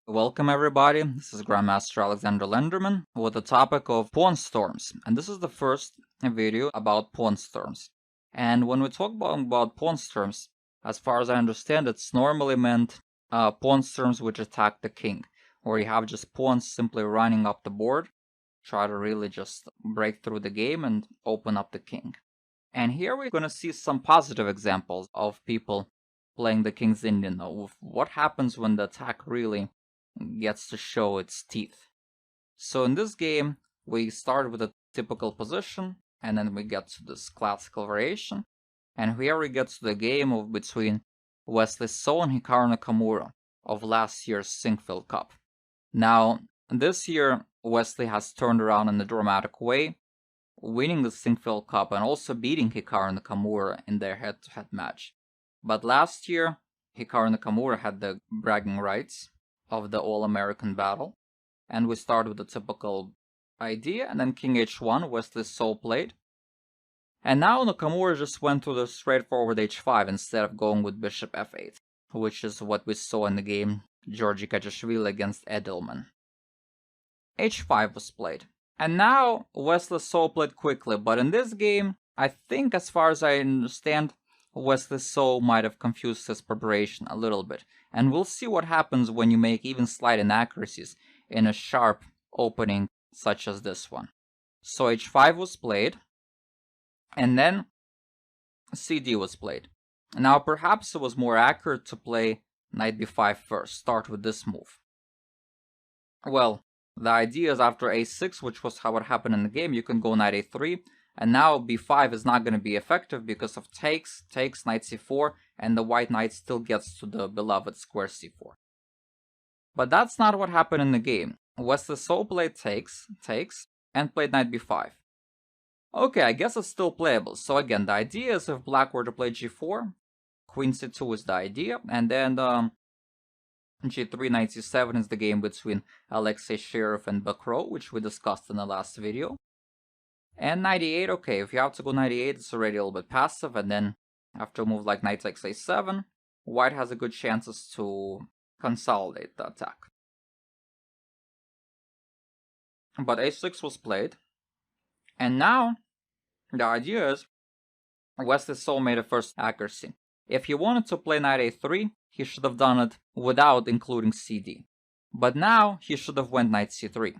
Welcome everybody, this is Grandmaster Alex Lenderman with the topic of pawn storms, and this is the first video about pawn storms. And when we talk about pawn storms, as far as I understand, it's normally meant pawn storms which attack the king, where you have just pawns simply running up the board, try to really just break through the game and open up the king. And here we're going to see some positive examples of people playing the King's Indian, of what happens when the attack really gets to show its teeth. So in this game, we start with a typical position, and then we get to this classical variation, and here we get to the game of between Wesley So and Hikaru Nakamura of last year's Sinquefield Cup. Now, this year, Wesley has turned around in a dramatic way, winning the Sinquefield Cup and also beating Hikaru Nakamura in their head-to-head match. But last year, Hikaru Nakamura had the bragging rights of the All-American battle, and we start with the typical idea, and then King h1, Wesley So played. And now Nakamura just went to the straightforward h5 instead of going with bishop f8, which is what we saw in the game Georgi Kajashvili against Edelman. h5 was played. And now Wesley So played quickly, but in this game, I think as far as I understand, Wesley So might have confused his preparation a little bit, and we'll see what happens when you make even slight inaccuracies in a sharp opening such as this one. So h5 was played, and then cd was played. Now perhaps it was more accurate to play knight b5 first, start with this move. Well, the idea is after a6, which was how it happened in the game, you can go knight a3, and now b5 is not going to be effective because of takes, knight c4, and the white knight still gets to the beloved square c4. But that's not what happened in the game. Wesley So played takes, and played knight b5. Okay, I guess it's still playable. So again, the idea is if black were to play g4, queen c2 is the idea, and then g3, knight c7 is the game between Alexei Shirov and Bakro, which we discussed in the last video. And knight e8, okay, if you have to go knight e8, it's already a little bit passive, and then after a move like knight takes a7, white has a good chances to consolidate the attack. But a6 was played, and now the idea is Wesley So made a first accuracy. If he wanted to play knight a3, he should have done it without including cd. But now he should have went knight c3.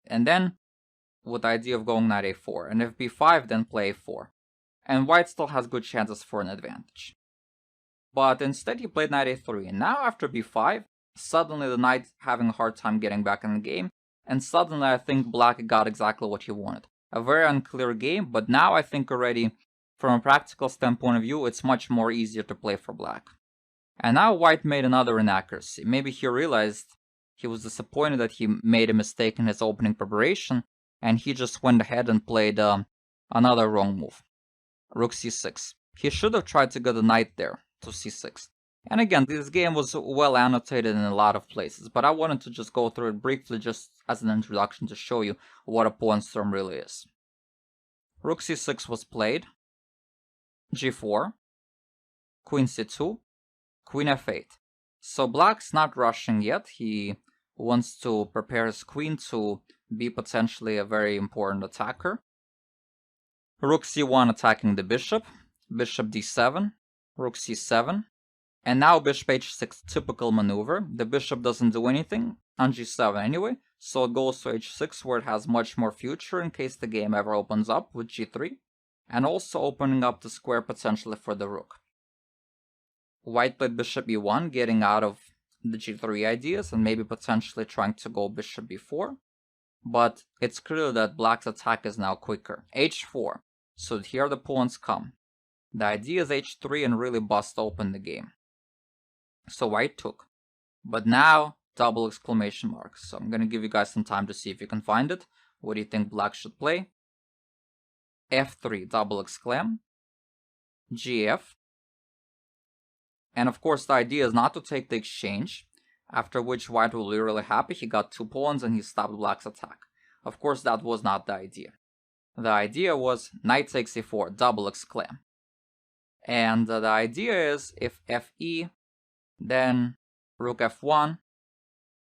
And then with the idea of going knight a4, and if b5, then play a4. And white still has good chances for an advantage. But instead he played knight a3, and now after b5, suddenly the knight having a hard time getting back in the game, and suddenly I think black got exactly what he wanted. A very unclear game, but now I think already, from a practical standpoint of view, it's much more easier to play for black. And now white made another inaccuracy. Maybe he realized he was disappointed that he made a mistake in his opening preparation, and he just went ahead and played another wrong move. Rook c6. He should have tried to get a knight there to c6. And again, this game was well annotated in a lot of places, but I wanted to just go through it briefly just as an introduction to show you what a pawn storm really is. Rook c6 was played, g4, queen c2, queen f8. So black's not rushing yet. He wants to prepare his queen to be potentially a very important attacker. Rook c1 attacking the bishop, bishop d7, rook c7, and now bishop h6, typical maneuver. The bishop doesn't do anything on g7 anyway, so it goes to h6 where it has much more future in case the game ever opens up with g3, and also opening up the square potentially for the rook. White played bishop e1, getting out of the g3 ideas and maybe potentially trying to go bishop b4. But it's clear that black's attack is now quicker. h4. So here the pawns come. The idea is h3 and really bust open the game. So white took. But now, double exclamation mark. So I'm going to give you guys some time to see if you can find it. What do you think black should play? f3, double exclam. gf. And of course the idea is not to take the exchange, after which white will be really happy. He got 2 pawns and he stopped black's attack. Of course that was not the idea. The idea was knight takes e4, double exclam. And the idea is if fe, then rook f1,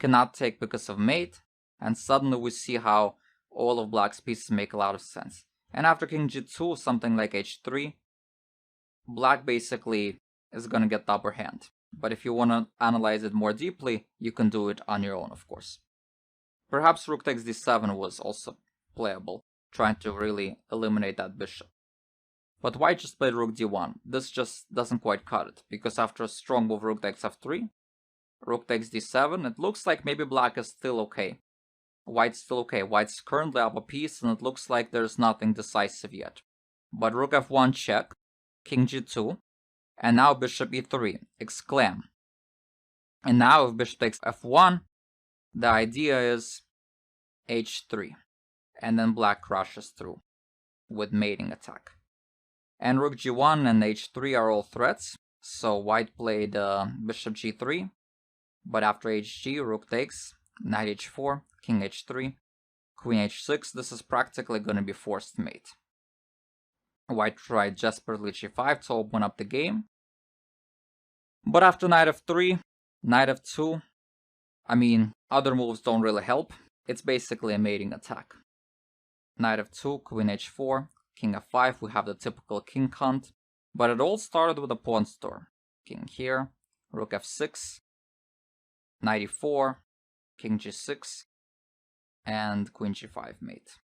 cannot take because of mate, and suddenly we see how all of black's pieces make a lot of sense. And after king g2, something like h3, black basically is gonna get the upper hand. But if you want to analyze it more deeply, you can do it on your own, of course. Perhaps rook takes d7 was also playable, trying to really eliminate that bishop. But white just played rook d1. This just doesn't quite cut it, because after a strong move rook takes f3, rook takes d7, it looks like maybe black is still okay. White's still okay. White's currently up a piece, and it looks like there's nothing decisive yet. But rook f1 check, king g2, and now bishop e3, exclaim. And now if bishop takes f1, the idea is h3, and then black crushes through with mating attack. And rook g1 and h3 are all threats, so white played bishop g3, but after hg, rook takes, knight h4, king h3, queen h6, this is practically going to be forced mate. White tried desperately g5 to open up the game, but after knight f3, knight f2, I mean, other moves don't really help, it's basically a mating attack. Knight f2, queen h4, king f5, we have the typical king hunt, but it all started with a pawn storm. King here, rook f6, knight e4, king g6, and queen g5 mate.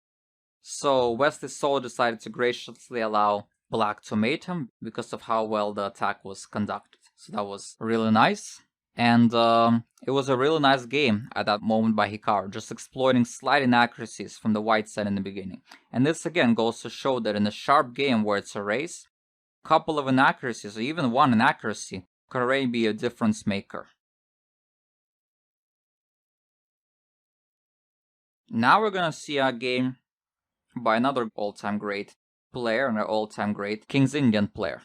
So Wesley So decided to graciously allow black to mate him because of how well the attack was conducted. So that was really nice. And it was a really nice game at that moment by Hikaru, just exploiting slight inaccuracies from the white side in the beginning. And this again goes to show that in a sharp game where it's a race, a couple of inaccuracies, or even one inaccuracy, could already be a difference maker. Now we're gonna see a game by another all-time great player and an all-time great King's Indian player.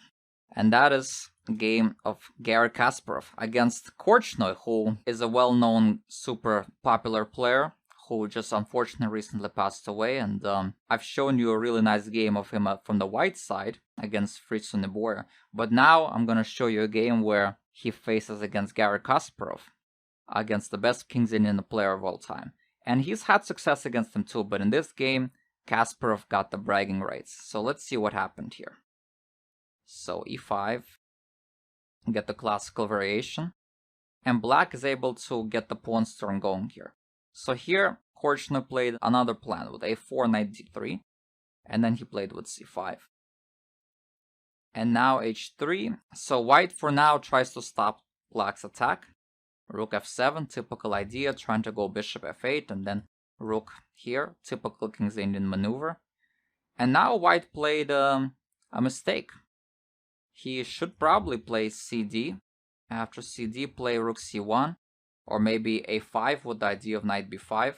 And that is a game of Garry Kasparov against Korchnoi, who is a well-known, super popular player who just unfortunately recently passed away. And I've shown you a really nice game of him from the white side against Fritz Nebor. But now I'm gonna show you a game where he faces against Garry Kasparov, against the best King's Indian player of all time. And he's had success against him too, but in this game, Kasparov got the bragging rights. So let's see what happened here. So e5, get the classical variation, and black is able to get the pawn storm going here. So here, Korchnoi played another plan with a4, knight d3, and then he played with c5. And now h3, so white for now tries to stop black's attack. Rook f7, typical idea, trying to go bishop f8, and then rook here, typical King's Indian maneuver. And now white played a mistake. He should probably play cd. After cd, play rook c1, or maybe a5 with the idea of knight b5.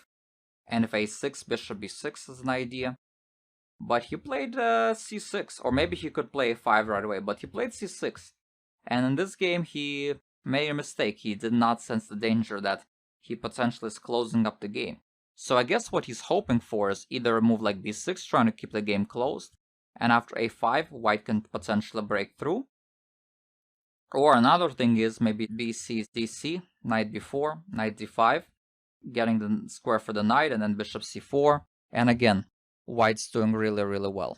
And if a6, bishop b6 is an idea. But he played c6, or maybe he could play a5 right away, but he played c6. And in this game, he made a mistake. He did not sense the danger that he potentially is closing up the game. So I guess what he's hoping for is either a move like b6, trying to keep the game closed, and after a5, white can potentially break through. Or another thing is maybe bc, dc, knight b4, knight d5, getting the square for the knight, and then bishop c4. And again, white's doing really, really well.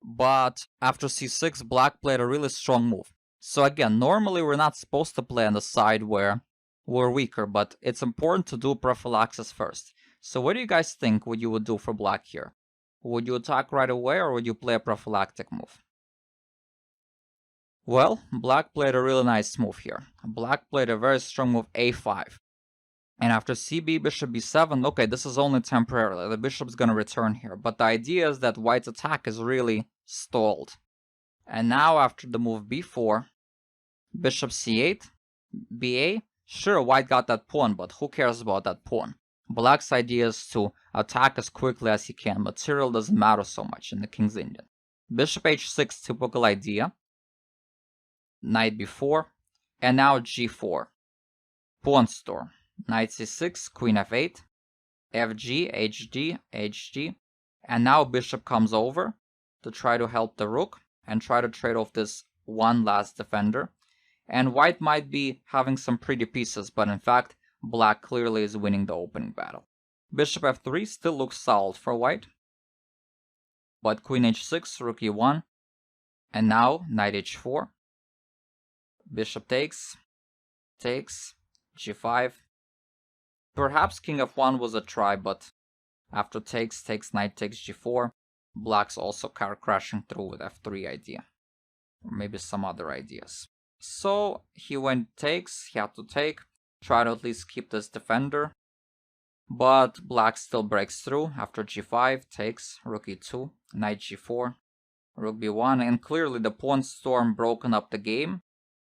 But after c6, black played a really strong move. So again, normally we're not supposed to play on the side where we're weaker, but it's important to do prophylaxis first. So what do you guys think you would do for black here? Would you attack right away, or would you play a prophylactic move? Well, black played a really nice move here. Black played a very strong move a5. And after cb, bishop b7, okay, this is only temporarily. The bishop's gonna return here. But the idea is that white's attack is really stalled. And now after the move b4, bishop c8, ba, sure, white got that pawn, but who cares about that pawn? Black's idea is to attack as quickly as he can. Material doesn't matter so much in the King's Indian. Bishop h6, typical idea. Knight b4, and now g4. Pawn storm. Knight c6, queen f8, fg, hg, hg, and now bishop comes over to try to help the rook and try to trade off this one last defender. And white might be having some pretty pieces, but in fact, black clearly is winning the opening battle. Bishop f3 still looks solid for white. But queen h6, rook e1, and now knight h4. Bishop takes, g5. Perhaps king f1 was a try, but after takes, knight takes g4, black's also crashing through with f3 idea. Or maybe some other ideas. So he went takes, he had to take, try to at least keep this defender. But black still breaks through after g5, takes, rook e2, knight g4, rook b1, and clearly the pawn storm broken up the game.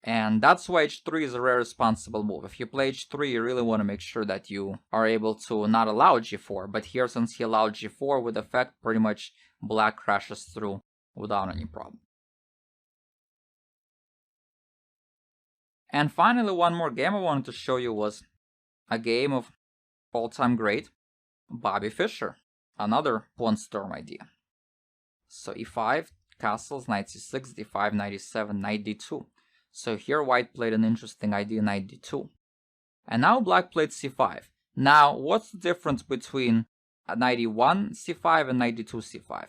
And that's why h3 is a very responsible move. If you play h3, you really want to make sure that you are able to not allow g4. But here, since he allowed g4 with effect, pretty much black crashes through without any problem. And finally, one more game I wanted to show you was a game of all-time great Bobby Fischer. Another pawn storm idea. So e5, castles, knight c6, d5, knight e7, knight d2. So here white played an interesting idea, knight d2. And now black played c5. Now, what's the difference between a knight e1 c5 and knight d2 c5?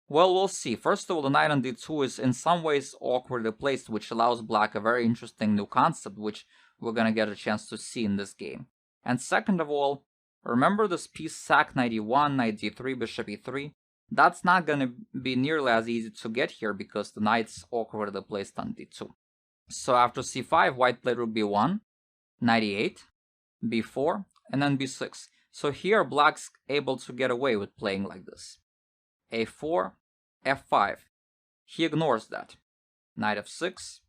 Well, we'll see. First of all, the knight on d2 is in some ways awkwardly placed, which allows black a very interesting new concept, which we're gonna get a chance to see in this game. And second of all, remember this piece sack knight e1, knight d3, bishop e3? That's not gonna be nearly as easy to get here because the knight's awkwardly placed on d2. So after c5, white played rook b1, knight e8, b4, and then b6. So here black's able to get away with playing like this. a4, f5. He ignores that. Knight f6,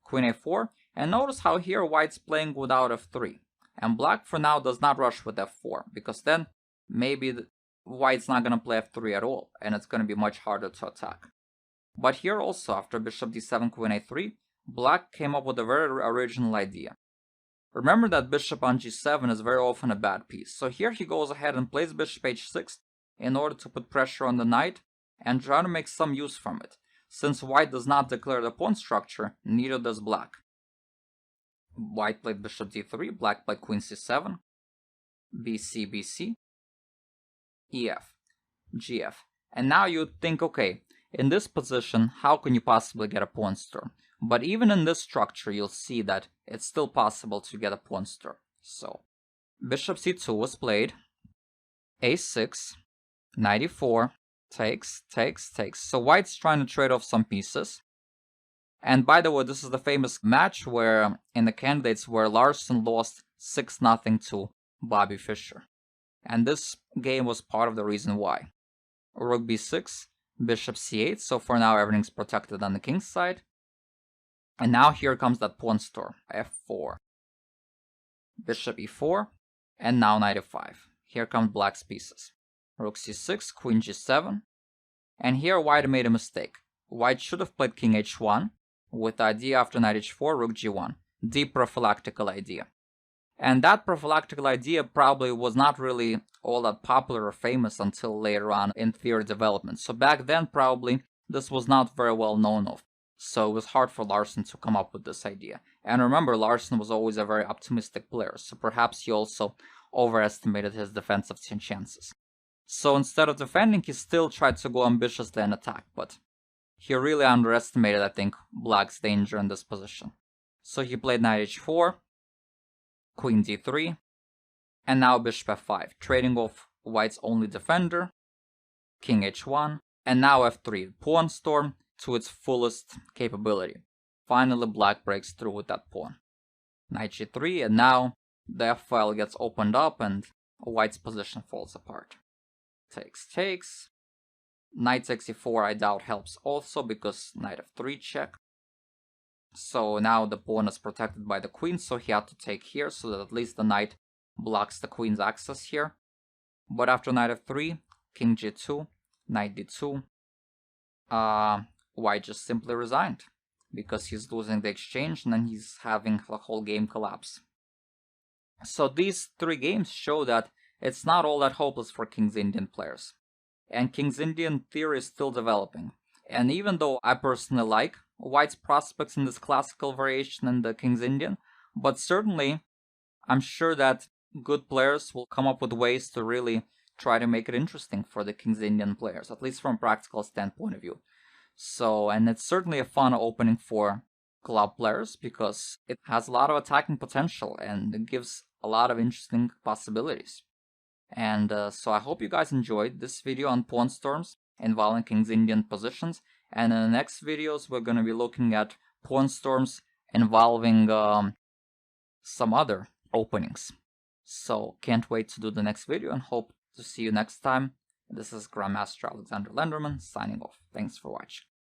queen a4, and notice how here white's playing without f3. And black for now does not rush with f4, because then maybe white's not going to play f3 at all, and it's going to be much harder to attack. But here also, after bishop d7, queen a3, black came up with a very original idea. Remember that bishop on g7 is very often a bad piece, so here he goes ahead and plays bishop h6 in order to put pressure on the knight and try to make some use from it. Since white does not declare the pawn structure, neither does black. White played bishop d3, black played queen c7, bc, bc, ef, gf. And now you'd think, okay, in this position, how can you possibly get a pawn storm? But even in this structure, you'll see that it's still possible to get a pawn storm. So, bishop c2 was played, a6, knight e4, takes. So white's trying to trade off some pieces. And by the way, this is the famous match where in the candidates where Larsen lost 6-0 to Bobby Fischer. And this game was part of the reason why. Rook b6, bishop c8, so for now everything's protected on the king's side. And now here comes that pawn storm, f4. Bishop e4, and now knight f5. Here comes black's pieces. Rook c6, queen g7. And here white made a mistake. White should have played king h1, with the idea after knight h4, rook g1. The prophylactical idea. And that prophylactical idea probably was not really all that popular or famous until later on in theory development. So back then probably this was not very well known of. So it was hard for Larsen to come up with this idea. And remember, Larsen was always a very optimistic player, so perhaps he also overestimated his defensive chances. So instead of defending, he still tried to go ambitiously and attack, but he really underestimated, I think, black's danger in this position. So he played knight h4, queen d3, and now bishop f5, trading off white's only defender, king h1, and now f3, pawn storm to its fullest capability. Finally, black breaks through with that pawn. Knight g3, and now the f-file gets opened up and white's position falls apart. Takes. Knight takes e4 I doubt helps also because knight f3 check. So now the pawn is protected by the queen, so he had to take here so that at least the knight blocks the queen's access here. But after knight f3, king g2, knight d2, white just simply resigned because he's losing the exchange and then he's having the whole game collapse. So these three games show that it's not all that hopeless for King's Indian players. And King's Indian theory is still developing. And even though I personally like white's prospects in this classical variation in the King's Indian, but certainly I'm sure that good players will come up with ways to really try to make it interesting for the King's Indian players, at least from a practical standpoint of view. So, and it's certainly a fun opening for club players because it has a lot of attacking potential and it gives a lot of interesting possibilities. And so I hope you guys enjoyed this video on pawn storms involving King's Indian positions. And in the next videos, we're going to be looking at pawn storms involving some other openings. So can't wait to do the next video and hope to see you next time. This is Grandmaster Alex Lenderman signing off. Thanks for watching.